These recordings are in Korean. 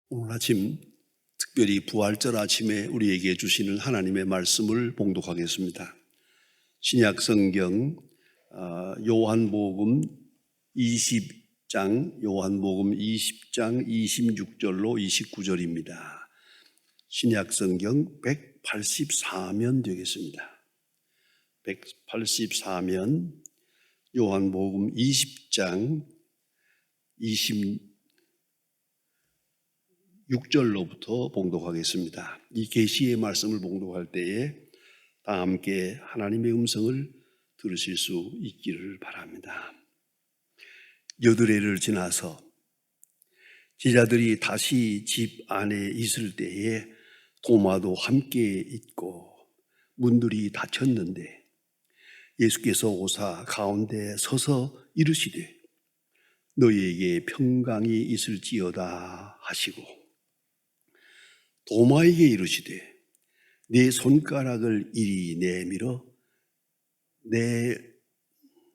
오늘 아침 특별히 부활절 아침에 우리에게 주시는 하나님의 말씀을 봉독하겠습니다. 신약 성경 요한복음 20장 26절로 29절입니다. 신약 성경 184면 되겠습니다. 184면 요한복음 20장 26절로부터 봉독하겠습니다. 이 계시의 말씀을 봉독할 때에 다 함께 하나님의 음성을 들으실 수 있기를 바랍니다. 여드레를 지나서 제자들이 다시 집 안에 있을 때에 도마도 함께 있고 문들이 닫혔는데 예수께서 오사 가운데 서서 이르시되 너희에게 평강이 있을지어다 하시고 도마에게 이르시되 내 손가락을 이리 내밀어 내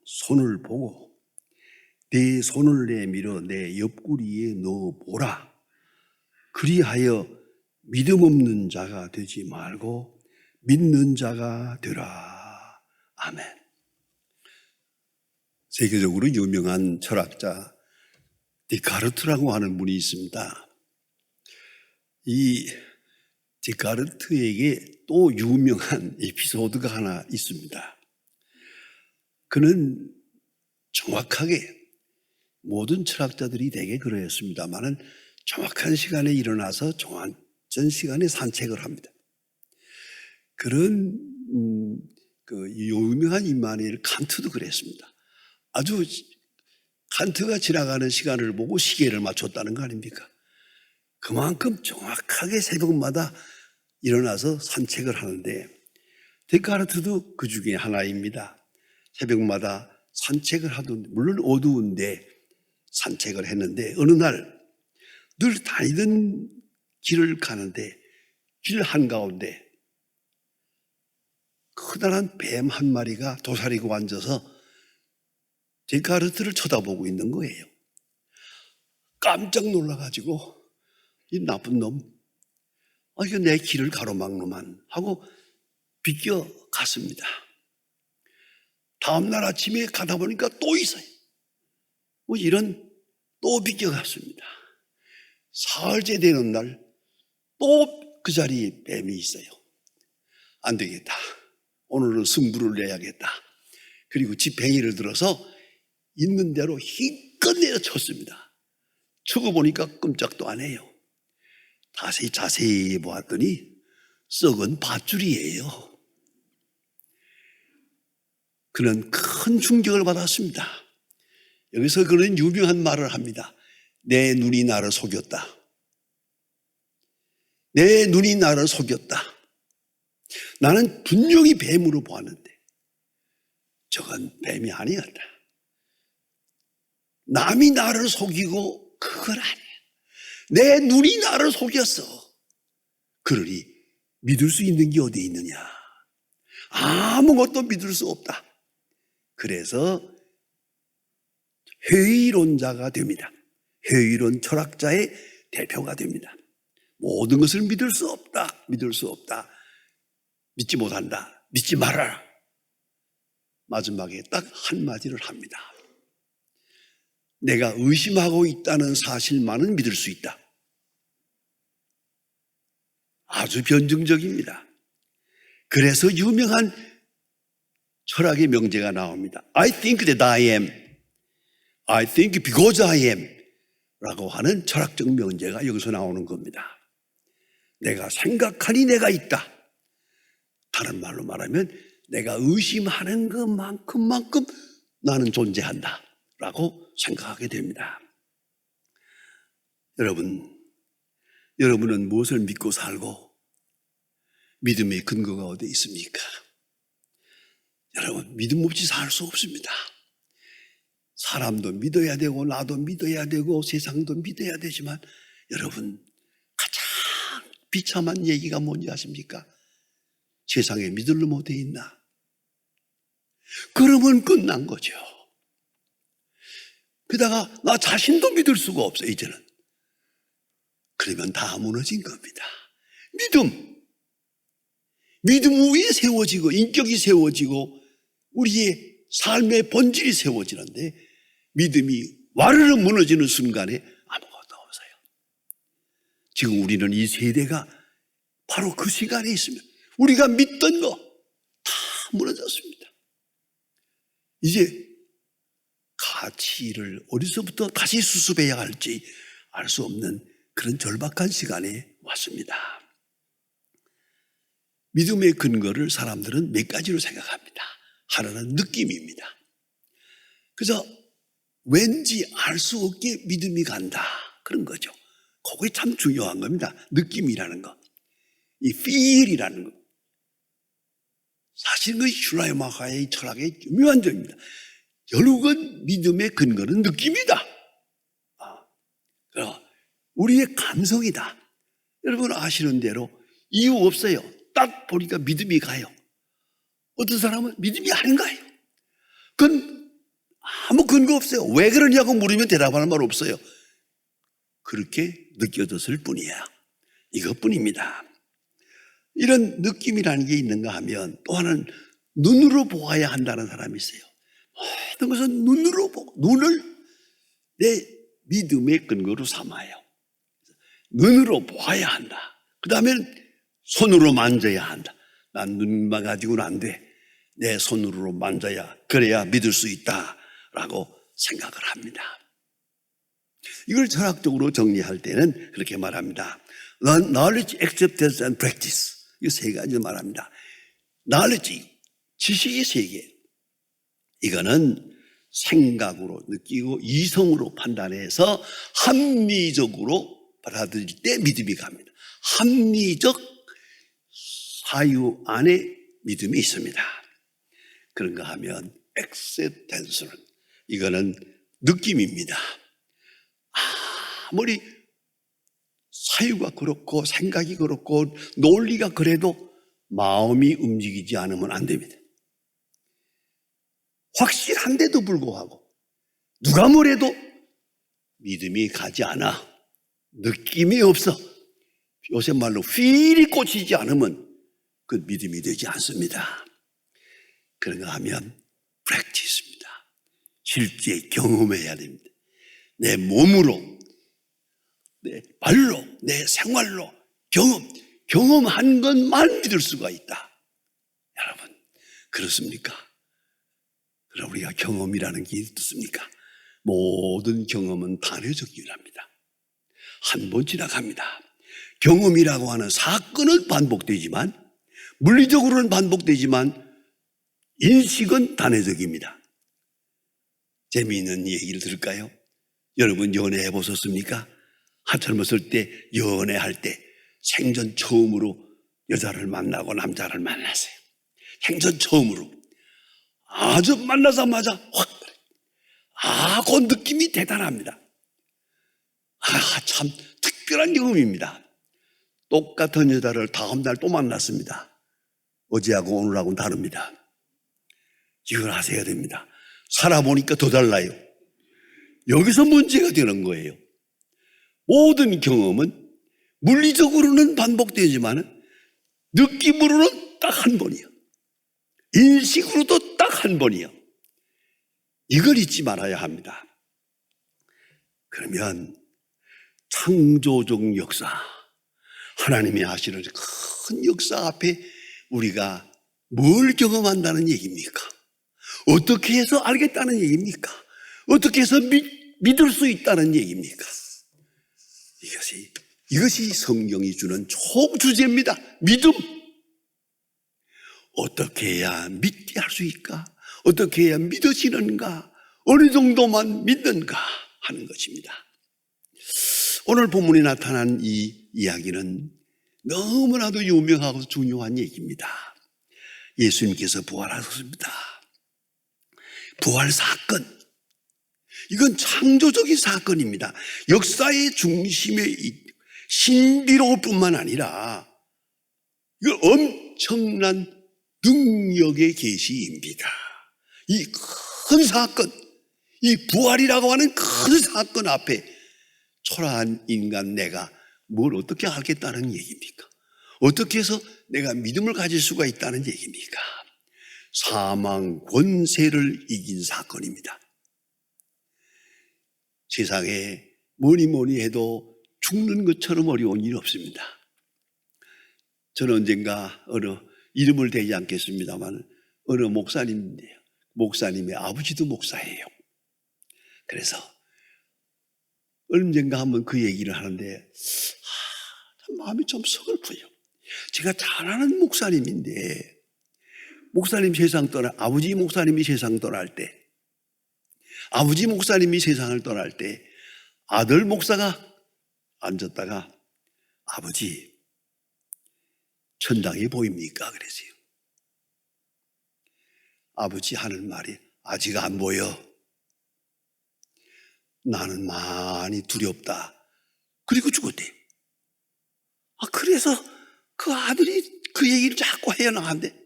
손을 보고 내 손을 내밀어 내 옆구리에 넣어보라. 그리하여 믿음 없는 자가 되지 말고 믿는 자가 되라. 아멘. 세계적으로 유명한 철학자 데카르트라고 하는 분이 있습니다. 이 데카르트에게 또 유명한 에피소드가 하나 있습니다. 그는 정확하게 모든 철학자들이 대개 그러했습니다만은 정확한 시간에 일어나서 정확한 시간에 산책을 합니다. 그런 유명한 이마누엘 칸트도 그랬습니다. 아주 칸트가 지나가는 시간을 보고 시계를 맞췄다는 거 아닙니까? 그만큼 정확하게 새벽마다 일어나서 산책을 하는데 데카르트도 그 중에 하나입니다. 새벽마다 산책을 하던, 물론 어두운데 산책을 했는데 어느 날 늘 다니던 길을 가는데 길 한가운데 커다란 뱀 한 마리가 도사리고 앉아서 데카르트를 쳐다보고 있는 거예요. 깜짝 놀라가지고 이 나쁜 놈, 이거 내 길을 가로막노만 하고 비껴갔습니다. 다음날 아침에 가다 보니까 또 있어요. 또 비껴갔습니다. 사흘째 되는 날 또 그 자리에 뱀이 있어요. 안 되겠다. 오늘은 승부를 내야겠다. 그리고 지팽이를 들어서 있는 대로 힘껏 내려쳤습니다. 쳐고 보니까 끔짝도 안 해요. 자세히 보았더니 썩은 밧줄이에요. 그는 큰 충격을 받았습니다. 여기서 그는 유명한 말을 합니다. 내 눈이 나를 속였다. 내 눈이 나를 속였다. 나는 분명히 뱀으로 보았는데 저건 뱀이 아니었다. 남이 나를 속이고 그건 아니야. 내 눈이 나를 속였어. 그러니 믿을 수 있는 게 어디 있느냐. 아무것도 믿을 수 없다. 그래서 회의론자가 됩니다. 회의론 철학자의 대표가 됩니다. 모든 것을 믿을 수 없다. 믿을 수 없다. 믿지 못한다. 믿지 말아라. 마지막에 딱 한마디를 합니다. 내가 의심하고 있다는 사실만은 믿을 수 있다. 아주 변증적입니다. 그래서 유명한 철학의 명제가 나옵니다. I think that I am. I think because I am. 라고 하는 철학적 명제가 여기서 나오는 겁니다. 내가 생각하니 내가 있다. 다른 말로 말하면 내가 의심하는 것만큼만큼 나는 존재한다. 라고 생각하게 됩니다. 여러분은 무엇을 믿고 살고 믿음의 근거가 어디 있습니까? 여러분, 믿음 없이 살 수 없습니다. 사람도 믿어야 되고 나도 믿어야 되고 세상도 믿어야 되지만 여러분, 가장 비참한 얘기가 뭔지 아십니까? 세상에 믿을로 못해 있나? 그러면 끝난 거죠. 게다가 나 자신도 믿을 수가 없어요, 이제는. 그러면 다 무너진 겁니다. 믿음 위에 세워지고 인격이 세워지고 우리의 삶의 본질이 세워지는데 믿음이 와르르 무너지는 순간에 아무것도 없어요. 지금 우리는 이 세대가 바로 그 시간에 있으면 우리가 믿던 거 다 무너졌습니다. 이제 가치를 어디서부터 다시 수습해야 할지 알 수 없는 그런 절박한 시간에 왔습니다. 믿음의 근거를 사람들은 몇 가지로 생각합니다. 하나는 느낌입니다. 그래서 왠지 알 수 없게 믿음이 간다, 그런 거죠. 그게 참 중요한 겁니다. 느낌이라는 거, 이 feel이라는 거. 사실 그 슐라이마하의 철학의 유명한 점입니다. 결국은 믿음의 근거는 느낌이다. 우리의 감성이다. 여러분 아시는 대로 이유 없어요. 딱 보니까 믿음이 가요. 어떤 사람은 믿음이 안 가요. 그건 아무 근거 없어요. 왜 그러냐고 물으면 대답하는 말 없어요. 그렇게 느껴졌을 뿐이야. 이것뿐입니다. 이런 느낌이라는 게 있는가 하면 또 하나는 눈으로 보아야 한다는 사람이 있어요. 모든 것은 눈으로 보고 눈을 내 믿음의 근거로 삼아요. 눈으로 보아야 한다. 그 다음엔 손으로 만져야 한다. 난 눈만 가지고는 안 돼. 내 손으로 만져야, 그래야 믿을 수 있다라고 생각을 합니다. 이걸 철학적으로 정리할 때는 그렇게 말합니다. Knowledge, acceptance and practice. 이 세 가지 말합니다. Knowledge, 지식의 세계. 이거는 생각으로 느끼고 이성으로 판단해서 합리적으로 받아들일 때 믿음이 갑니다. 합리적 사유 안에 믿음이 있습니다. 그런가 하면 acceptance는 이거는 느낌입니다. 아무리 사유가 그렇고 생각이 그렇고 논리가 그래도 마음이 움직이지 않으면 안 됩니다. 확실한데도 불구하고 누가 뭐래도 믿음이 가지 않아. 느낌이 없어. 요새 말로 feel이 꽂히지 않으면 그 믿음이 되지 않습니다. 그런가 하면 practice입니다. 실제 경험해야 됩니다. 내 몸으로, 내 발로, 내 생활로 경험한 것만 믿을 수가 있다. 여러분, 그렇습니까? 그럼 우리가 경험이라는 게 있습니까? 모든 경험은 단회적 일합니다. 한 번 지나갑니다. 경험이라고 하는 사건은 반복되지만, 물리적으로는 반복되지만 인식은 단회적입니다. 재미있는 얘기를 들을까요? 여러분 연애해 보셨습니까? 젊었을 때 연애할 때 생전 처음으로 여자를 만나고 남자를 만났어요. 생전 처음으로. 아주 만나자마자 확, 그 느낌이 대단합니다. 참 특별한 경험입니다. 똑같은 여자를 다음 날 또 만났습니다. 어제하고 오늘하고는 다릅니다. 이걸 아셔야 됩니다. 살아보니까 더 달라요. 여기서 문제가 되는 거예요. 모든 경험은 물리적으로는 반복되지만 느낌으로는 딱 한 번이요. 인식으로도 딱 한 번이요. 이걸 잊지 말아야 합니다. 그러면 창조적 역사, 하나님이 하시는 큰 역사 앞에 우리가 뭘 경험한다는 얘기입니까? 어떻게 해서 알겠다는 얘기입니까? 어떻게 해서 믿을 수 있다는 얘기입니까? 이것이 성경이 주는 총주제입니다. 믿음. 어떻게 해야 믿게 할 수 있을까? 어떻게 해야 믿어지는가? 어느 정도만 믿는가 하는 것입니다. 오늘 본문에 나타난 이 이야기는 너무나도 유명하고 중요한 얘기입니다. 예수님께서 부활하셨습니다. 부활 사건. 이건 창조적인 사건입니다. 역사의 중심에 신비로울 뿐만 아니라 이건 엄청난 능력의 계시입니다. 이 큰 사건, 이 부활이라고 하는 큰 사건 앞에 초라한 인간 내가 뭘 어떻게 알겠다는 얘기입니까? 어떻게 해서 내가 믿음을 가질 수가 있다는 얘기입니까? 사망 권세를 이긴 사건입니다. 세상에 뭐니 해도 죽는 것처럼 어려운 일 없습니다. 저는 언젠가 어느 이름을 대지 않겠습니다만 어느 목사님인데요. 목사님의 아버지도 목사예요. 그래서 언젠가 한번 그 얘기를 하는데 참 마음이 좀 서글퍼요. 제가 잘 아는 목사님인데 목사님 세상 떠날 아버지 목사님이 세상 떠날 때 아버지 목사님이 세상을 떠날 때 아들 목사가 앉았다가 아버지 천당이 보입니까? 그랬어요. 아버지 하는 말이 아직 안 보여. 나는 많이 두렵다. 그리고 죽었대. 그래서 그 아들이 그 얘기를 자꾸 해나가는데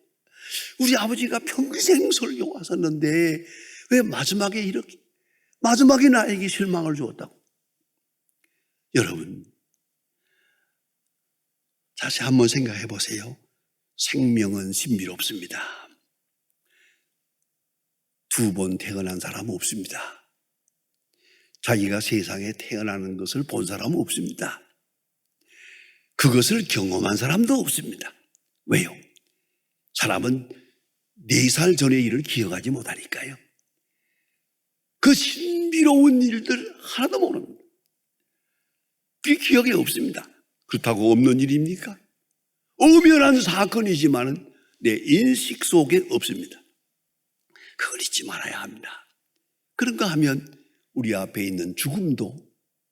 우리 아버지가 평생 설교하셨는데 왜 마지막에 나에게 실망을 주었다고? 여러분, 다시 한번 생각해 보세요. 생명은 신비롭습니다. 2번 태어난 사람은 없습니다. 자기가 세상에 태어나는 것을 본 사람은 없습니다. 그것을 경험한 사람도 없습니다. 왜요? 사람은 4살 전의 일을 기억하지 못하니까요. 그 신비로운 일들 하나도 모릅니다. 그게 기억에 없습니다. 그렇다고 없는 일입니까? 엄연한 사건이지만은 내 인식 속에 없습니다. 그걸 잊지 말아야 합니다. 그런가 하면 우리 앞에 있는 죽음도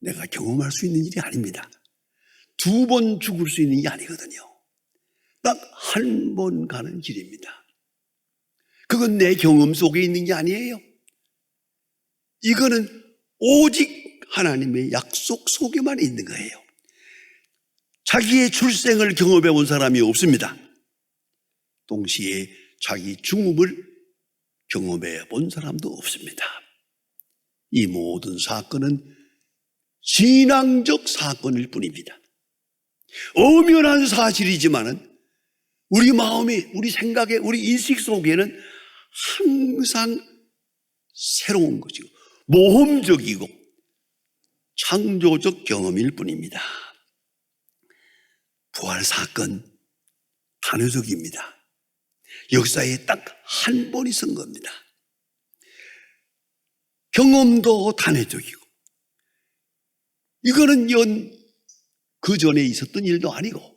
내가 경험할 수 있는 일이 아닙니다. 2번 죽을 수 있는 게 아니거든요. 딱 한 번 가는 길입니다. 그건 내 경험 속에 있는 게 아니에요. 이거는 오직 하나님의 약속 속에만 있는 거예요. 자기의 출생을 경험해 본 사람이 없습니다. 동시에 자기 죽음을 경험해 본 사람도 없습니다. 이 모든 사건은 신앙적 사건일 뿐입니다. 엄연한 사실이지만은 우리 마음이, 우리 생각에, 우리 인식 속에는 항상 새로운 것이고 모험적이고 창조적 경험일 뿐입니다. 부활 사건 단회적입니다. 역사에 딱 한 번 있은 겁니다. 경험도 단회적이고 이거는 그 전에 있었던 일도 아니고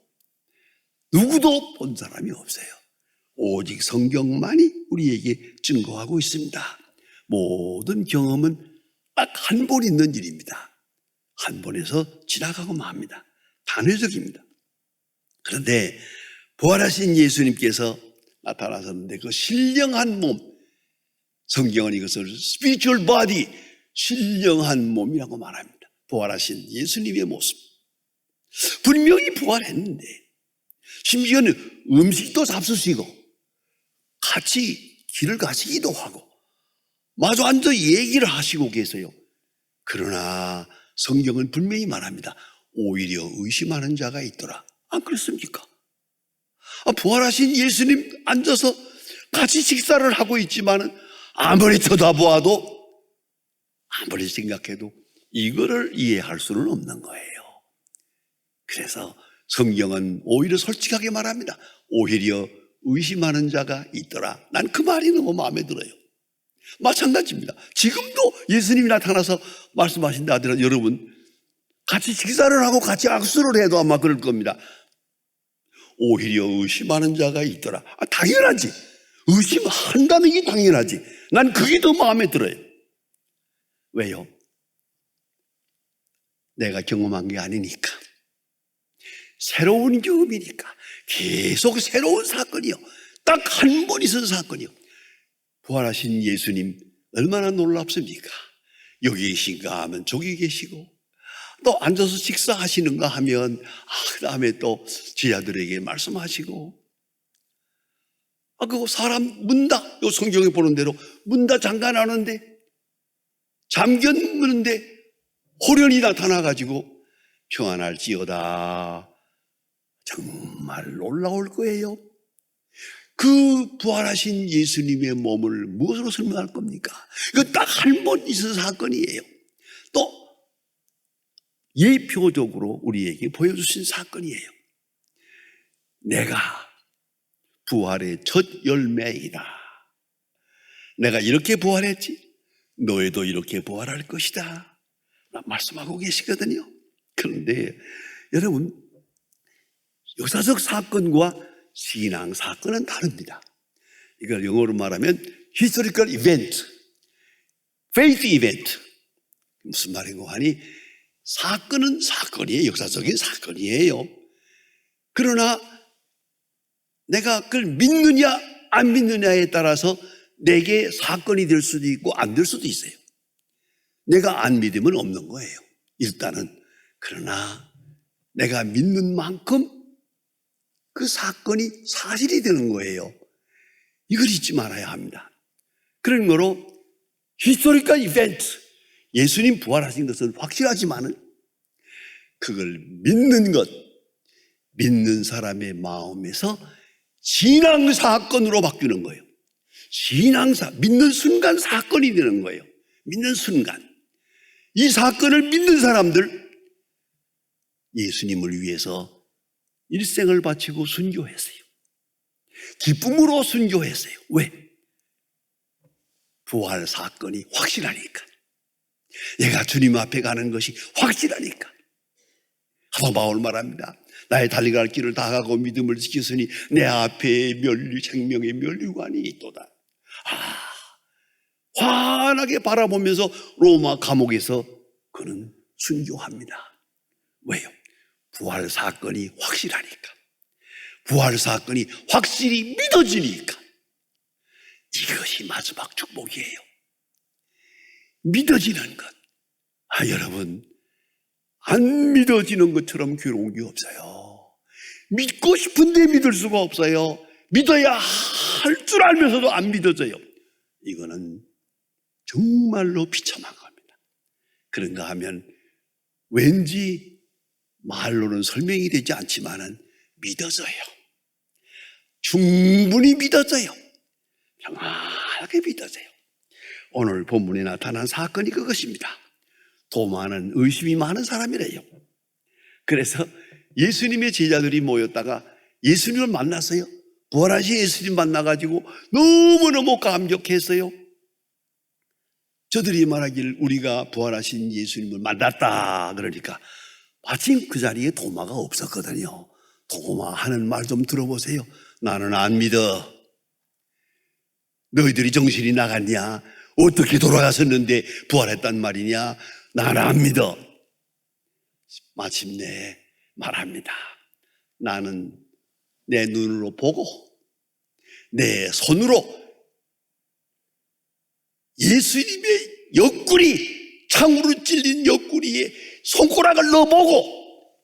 누구도 본 사람이 없어요. 오직 성경만이 우리에게 증거하고 있습니다. 모든 경험은 딱 한 번 있는 일입니다. 한 번에서 지나가고 맙니다. 단회적입니다. 그런데 부활하신 예수님께서 나타나셨는데 그 신령한 몸, 성경은 이것을 spiritual body, 신령한 몸이라고 말합니다. 부활하신 예수님의 모습. 분명히 부활했는데 심지어는 음식도 잡수시고 같이 길을 가시기도 하고 마주 앉아 얘기를 하시고 계세요. 그러나 성경은 분명히 말합니다. 오히려 의심하는 자가 있더라. 안 그렇습니까? 부활하신 예수님 앉아서 같이 식사를 하고 있지만은 아무리 쳐다보아도 아무리 생각해도 이거를 이해할 수는 없는 거예요. 그래서 성경은 오히려 솔직하게 말합니다. 오히려 의심하는 자가 있더라. 난 그 말이 너무 마음에 들어요. 마찬가지입니다. 지금도 예수님이 나타나서 말씀하신다 하더라도 여러분 같이 식사를 하고 같이 악수를 해도 아마 그럴 겁니다. 오히려 의심하는 자가 있더라. 당연하지. 의심한다는 게 당연하지. 난 그게 더 마음에 들어요. 왜요? 내가 경험한 게 아니니까. 새로운 경험이니까. 계속 새로운 사건이요. 딱 한 번 있은 사건이요. 부활하신 예수님 얼마나 놀랍습니까? 여기 계신가 하면 저기 계시고 또 앉아서 식사하시는가 하면 그 다음에 또 제자들에게 말씀하시고 그 사람 문 다 성경에 보는 대로 문 다 잠가놨는데 잠겼는데 호련히 나타나가지고 평안할지어다. 정말 놀라울 거예요. 그 부활하신 예수님의 몸을 무엇으로 설명할 겁니까? 이거 딱 한 번 있은 사건이에요. 또 예표적으로 우리에게 보여주신 사건이에요. 내가 부활의 첫 열매이다. 내가 이렇게 부활했지, 너희도 이렇게 부활할 것이다 말씀하고 계시거든요. 그런데 여러분, 역사적 사건과 신앙 사건은 다릅니다. 이걸 영어로 말하면 historical event, faith event. 무슨 말인고 하니, 사건은 사건이에요. 역사적인 사건이에요. 그러나 내가 그걸 믿느냐 안 믿느냐에 따라서 내게 사건이 될 수도 있고 안 될 수도 있어요. 내가 안 믿으면 없는 거예요, 일단은. 그러나 내가 믿는 만큼 그 사건이 사실이 되는 거예요. 이걸 잊지 말아야 합니다. 그런 거로 히스토리컬 이벤트, 예수님 부활하신 것은 확실하지만은 그걸 믿는 것, 믿는 사람의 마음에서 신앙사건으로 바뀌는 거예요. 믿는 순간 사건이 되는 거예요. 믿는 순간. 이 사건을 믿는 사람들, 예수님을 위해서 일생을 바치고 순교했어요. 기쁨으로 순교했어요. 왜? 부활 사건이 확실하니까. 내가 주님 앞에 가는 것이 확실하니까. 사도 바울 말합니다. 나의 달려갈 길을 다 가고 믿음을 지켰으니 내 앞에 생명의 면류관이 있도다. 환하게 바라보면서 로마 감옥에서 그는 순교합니다. 왜요? 부활 사건이 확실하니까. 부활 사건이 확실히 믿어지니까. 이것이 마지막 축복이에요. 믿어지는 것. 여러분, 안 믿어지는 것처럼 괴로운 게 없어요. 믿고 싶은데 믿을 수가 없어요. 믿어야 할 줄 알면서도 안 믿어져요. 이거는 정말로 비참한 겁니다. 그런가 하면 왠지 말로는 설명이 되지 않지만은 믿어져요. 충분히 믿어져요. 평안하게 믿어져요. 오늘 본문에 나타난 사건이 그것입니다. 도마는 의심이 많은 사람이래요. 그래서 예수님의 제자들이 모였다가 예수님을 만났어요. 부활하신 예수님 만나가지고 너무너무 감격했어요. 저들이 말하길 우리가 부활하신 예수님을 만났다 그러니까 마침 그 자리에 도마가 없었거든요. 도마 하는 말 좀 들어보세요. 나는 안 믿어. 너희들이 정신이 나갔냐? 어떻게 돌아갔었는데 부활했단 말이냐? 나는 안 믿어. 마침내 말합니다. 나는 내 눈으로 보고 내 손으로 예수님의 옆구리, 창으로 찔린 옆구리에 손가락을 넣어보고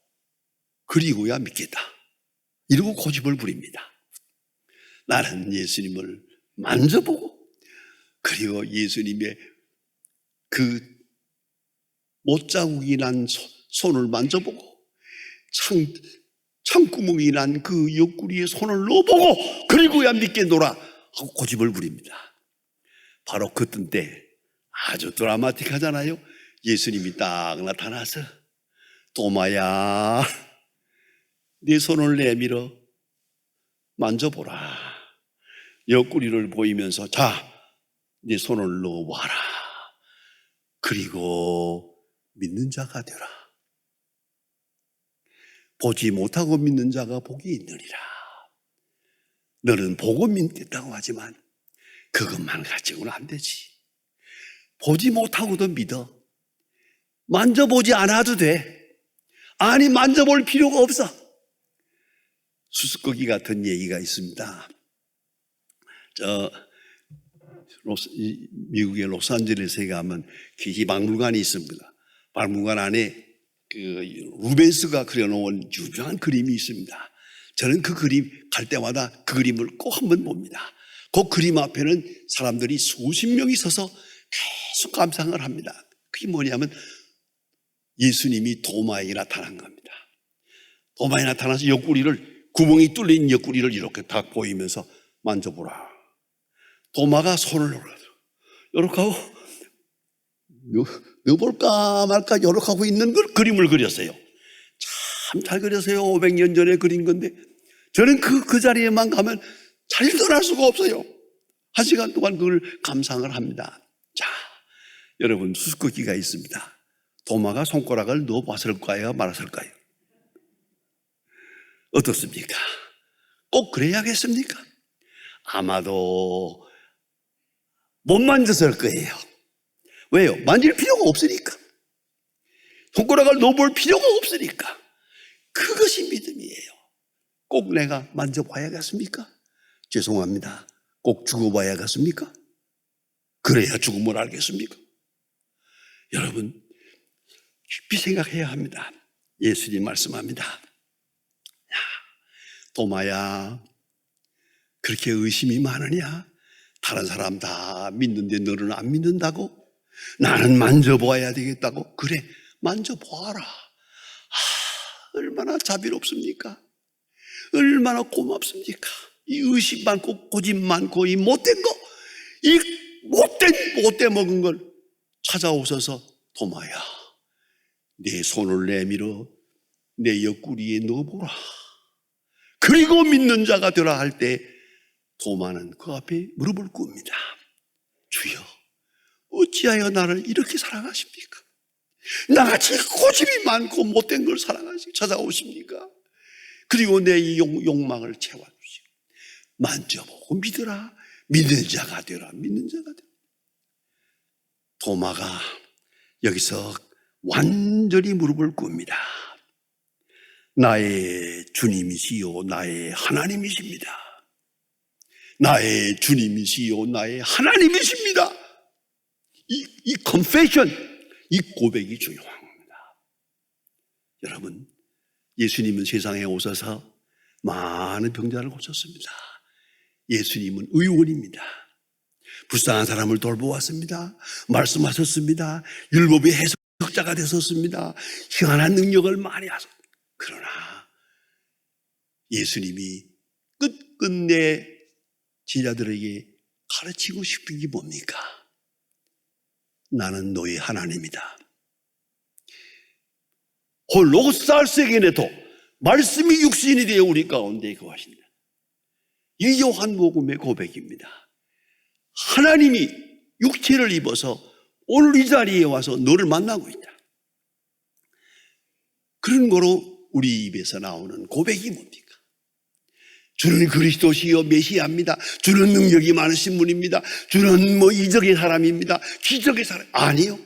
그리고야 믿겠다. 이러고 고집을 부립니다. 나는 예수님을 만져보고 그리고 예수님의 그 못자국이 난 손을 만져보고 창구멍이 난 그 옆구리에 손을 넣어보고 그리고야 믿겠노라 하고 고집을 부립니다. 바로 그때 때 아주 드라마틱하잖아요. 예수님이 딱 나타나서 도마야 네 손을 내밀어 만져보라. 옆구리를 보이면서 자, 네 손을 넣어봐라. 그리고 믿는 자가 되라. 보지 못하고 믿는 자가 복이 있느니라. 너는 보고 믿겠다고 하지만 그것만 가지고는 안 되지. 보지 못하고도 믿어. 만져보지 않아도 돼. 아니, 만져볼 필요가 없어. 수수께끼 같은 얘기가 있습니다. 미국의 로스앤젤레스에 가면 귀지 박물관이 있습니다. 박물관 안에 그 루벤스가 그려놓은 유명한 그림이 있습니다. 저는 그 그림 갈 때마다 그 그림을 꼭 한번 봅니다. 그 그림 앞에는 사람들이 수십 명이 서서 계속 감상을 합니다. 그게 뭐냐면 예수님이 도마에게 나타난 겁니다. 도마에 나타나서 옆구리를, 구멍이 뚫린 옆구리를 이렇게 딱 보이면서 만져보라. 도마가 손을 이렇게 하고 넣어볼까 말까 이렇게 하고 있는 걸 그림을 그렸어요. 참 잘 그렸어요. 500년 전에 그린 건데 저는 그 자리에만 가면 잘 떠날 수가 없어요. 1시간 동안 그걸 감상을 합니다. 자, 여러분, 수수께끼가 있습니다. 도마가 손가락을 넣어봤을까요? 말았을까요? 어떻습니까? 꼭 그래야겠습니까? 아마도 못 만졌을 거예요. 왜요? 만질 필요가 없으니까. 손가락을 넣어볼 필요가 없으니까. 그것이 믿음이에요. 꼭 내가 만져봐야겠습니까? 죄송합니다. 꼭 죽어봐야겠습니까? 그래야 죽음을 알겠습니까? 여러분, 깊이 생각해야 합니다. 예수님 말씀합니다. 야, 도마야, 그렇게 의심이 많으냐? 다른 사람 다 믿는데 너는 안 믿는다고? 나는 만져봐야 되겠다고? 그래, 만져봐라. 얼마나 자비롭습니까? 얼마나 고맙습니까? 이 의심 많고 고집 많고 이 못된 거, 이 못돼 먹은 걸 찾아오셔서 도마야, 내 손을 내밀어 내 옆구리에 넣어보라. 그리고 믿는 자가 되라 할 때 도마는 그 앞에 무릎을 꿇습니다. 주여, 어찌하여 나를 이렇게 사랑하십니까? 나같이 고집이 많고 못된 걸 찾아오십니까? 그리고 내 이 욕망을 채워주시고 만져보고 믿으라. 믿는 자가 되라. 믿는 자가 되라. 도마가 여기서 완전히 무릎을 꿇습니다. 나의 주님이시요 나의 하나님이십니다. 나의 주님이시요 나의 하나님이십니다. 이 confession, 이 고백이 중요한 겁니다. 여러분, 예수님은 세상에 오셔서 많은 병자를 고쳤습니다. 예수님은 의원입니다. 불쌍한 사람을 돌보았습니다. 말씀하셨습니다. 율법의 해석자가 되셨습니다. 희한한 능력을 많이 하셨습니다. 그러나 예수님이 끝끝내 제자들에게 가르치고 싶은 게 뭡니까? 나는 너의 하나님이다. 홀로 쌀세게네도 말씀이 육신이 되어 우리 가운데 거하신다. 이 요한복음의 고백입니다. 하나님이 육체를 입어서 오늘 이 자리에 와서 너를 만나고 있다. 그런 거로 우리 입에서 나오는 고백이 뭡니까? 주는 그리스도시요 메시아입니다. 주는 능력이 많으신 분입니다. 주는 이적의 사람입니다. 기적의 사람. 아니요.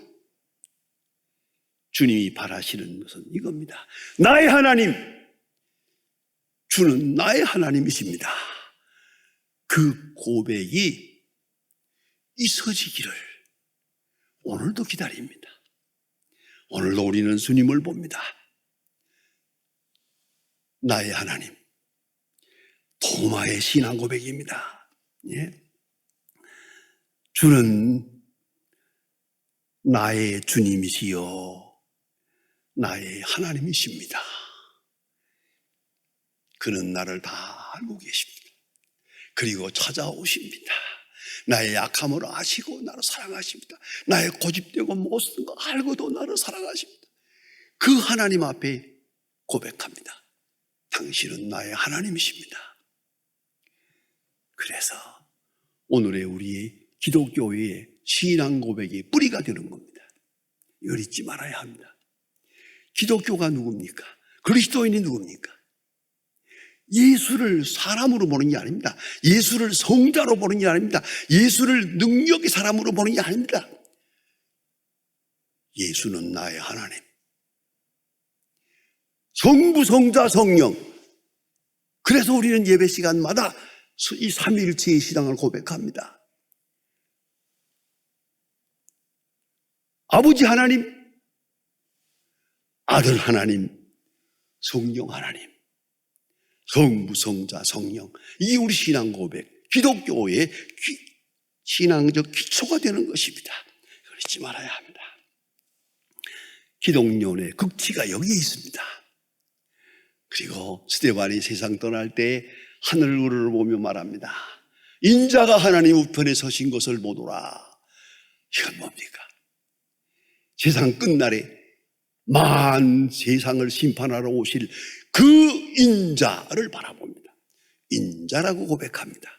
주님이 바라시는 것은 이겁니다. 나의 하나님, 주는 나의 하나님이십니다. 그 고백이 있어지기를 오늘도 기다립니다. 오늘도 우리는 주님을 봅니다. 나의 하나님, 도마의 신앙 고백입니다. 예? 주는 나의 주님이시요 나의 하나님이십니다. 그는 나를 다 알고 계십니다. 그리고 찾아오십니다. 나의 약함을 아시고 나를 사랑하십니다. 나의 고집되고 못쓰는 거 알고도 나를 사랑하십니다. 그 하나님 앞에 고백합니다. 당신은 나의 하나님이십니다. 그래서 오늘의 우리의 기독교의 신앙 고백의 뿌리가 되는 겁니다. 이걸 잊지 말아야 합니다. 기독교가 누굽니까? 그리스도인이 누굽니까? 예수를 사람으로 보는 게 아닙니다. 예수를 성자로 보는 게 아닙니다. 예수를 능력의 사람으로 보는 게 아닙니다. 예수는 나의 하나님. 성부, 성자, 성령. 그래서 우리는 예배 시간마다 이 삼위일체의 신앙을 고백합니다. 아버지 하나님, 아들 하나님, 성령 하나님. 성부, 성자, 성령. 이게 우리 신앙 고백, 기독교의 신앙적 기초가 되는 것입니다. 이걸 잊지 말아야 합니다. 기독론의 극치가 여기에 있습니다. 그리고 스데반이 세상 떠날 때 하늘을 보며 말합니다. 인자가 하나님 우편에 서신 것을 보노라. 이건 뭡니까? 세상 끝날에 만 세상을 심판하러 오실 그 인자를 바라봅니다. 인자라고 고백합니다.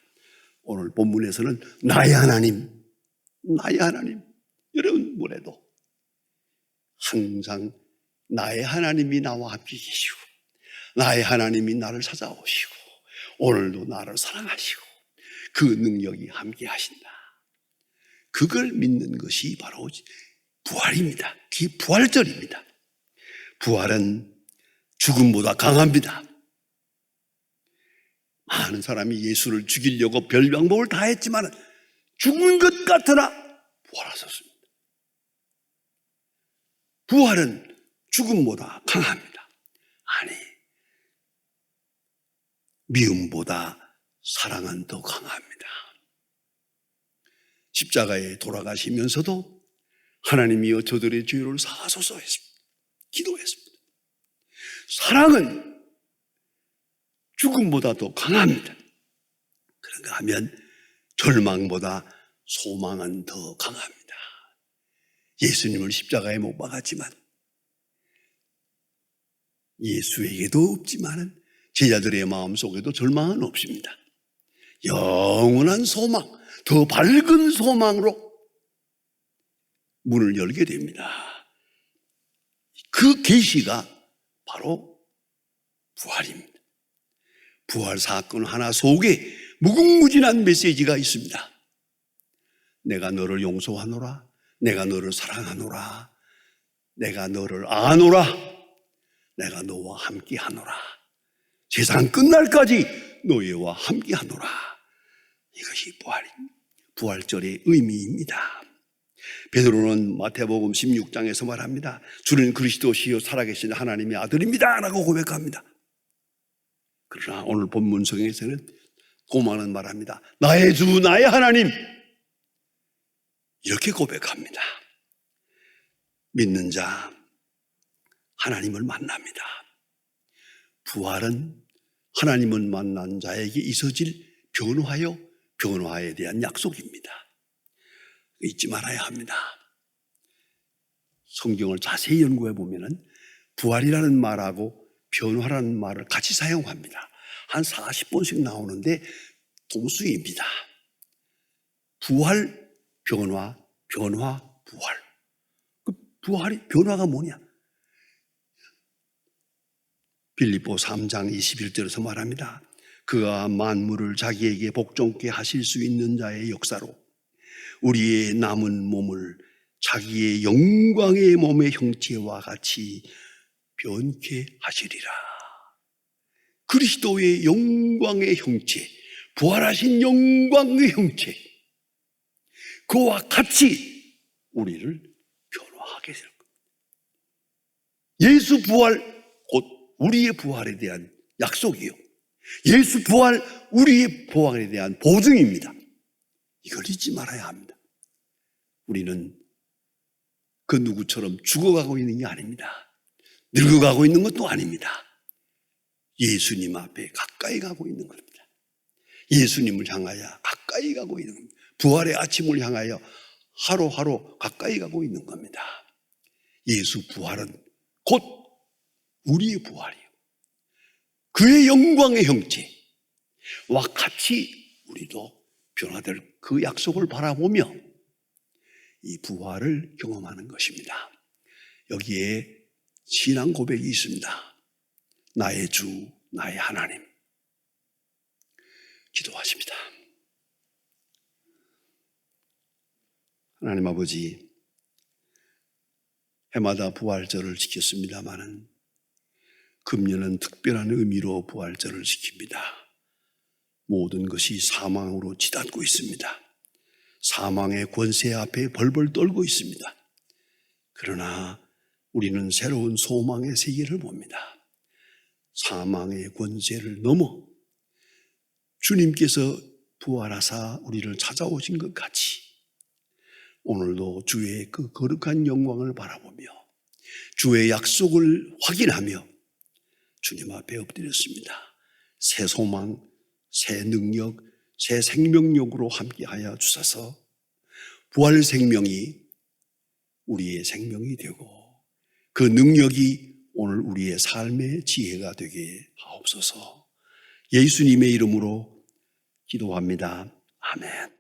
오늘 본문에서는 나의 하나님, 나의 하나님. 여러분 뭐래도 항상 나의 하나님이 나와 함께 계시고 나의 하나님이 나를 찾아오시고 오늘도 나를 사랑하시고 그 능력이 함께 하신다. 그걸 믿는 것이 바로 부활입니다. 그게 부활절입니다. 부활은 죽음보다 강합니다. 많은 사람이 예수를 죽이려고 별 방법을 다 했지만 죽은 것 같으나 부활하셨습니다. 부활은 죽음보다 강합니다. 아니, 미움보다 사랑은 더 강합니다. 십자가에 돌아가시면서도 하나님이여 저들의 죄를 사하소서 했습니다. 기도했습니다. 사랑은 죽음보다 더 강합니다. 그런가 하면 절망보다 소망은 더 강합니다. 예수님을 십자가에 못 박았지만 예수에게도 없지만 제자들의 마음속에도 절망은 없습니다. 영원한 소망, 더 밝은 소망으로 문을 열게 됩니다. 그 계시가 바로 부활입니다. 부활 사건 하나 속에 무궁무진한 메시지가 있습니다. 내가 너를 용서하노라. 내가 너를 사랑하노라. 내가 너를 아노라. 내가 너와 함께하노라. 세상 끝날까지 너희와 함께하노라. 이것이 부활절의 의미입니다. 베드로는 마태복음 16장에서 말합니다. 주는 그리스도시요 살아계신 하나님의 아들입니다 라고 고백합니다. 그러나 오늘 본문 성경에서는 고만은 말합니다. 나의 주 나의 하나님 이렇게 고백합니다. 믿는 자 하나님을 만납니다. 부활은 하나님을 만난 자에게 있어질 변화에 대한 약속입니다. 잊지 말아야 합니다. 성경을 자세히 연구해 보면은 부활이라는 말하고 변화라는 말을 같이 사용합니다. 한 40번씩 나오는데 동수입니다. 부활, 변화, 부활. 그 변화가 뭐냐? 빌립보 3장 21절에서 말합니다. 그가 만물을 자기에게 복종케 하실 수 있는 자의 역사로 우리의 남은 몸을 자기의 영광의 몸의 형체와 같이 변케 하시리라. 그리스도의 영광의 형체, 부활하신 영광의 형체, 그와 같이 우리를 변화하게 될 겁니다. 예수 부활, 곧 우리의 부활에 대한 약속이요. 예수 부활, 우리의 부활에 대한 보증입니다. 이걸 잊지 말아야 합니다. 우리는 그 누구처럼 죽어가고 있는 게 아닙니다. 늙어가고 있는 것도 아닙니다. 예수님 앞에 가까이 가고 있는 겁니다. 예수님을 향하여 가까이 가고 있는 겁니다. 부활의 아침을 향하여 하루하루 가까이 가고 있는 겁니다. 예수 부활은 곧 우리의 부활이요. 그의 영광의 형체와 같이 우리도 변화될 그 약속을 바라보며 이 부활을 경험하는 것입니다. 여기에 신앙 고백이 있습니다. 나의 주, 나의 하나님. 기도하십니다. 하나님 아버지, 해마다 부활절을 지켰습니다마는 금년은 특별한 의미로 부활절을 지킵니다. 모든 것이 사망으로 치닫고 있습니다. 사망의 권세 앞에 벌벌 떨고 있습니다. 그러나 우리는 새로운 소망의 세계를 봅니다. 사망의 권세를 넘어 주님께서 부활하사 우리를 찾아오신 것 같이 오늘도 주의 그 거룩한 영광을 바라보며 주의 약속을 확인하며 주님 앞에 엎드렸습니다. 새 소망, 새 능력, 새 생명력으로 함께하여 주셔서 부활 생명이 우리의 생명이 되고 그 능력이 오늘 우리의 삶의 지혜가 되게 하옵소서. 예수님의 이름으로 기도합니다. 아멘.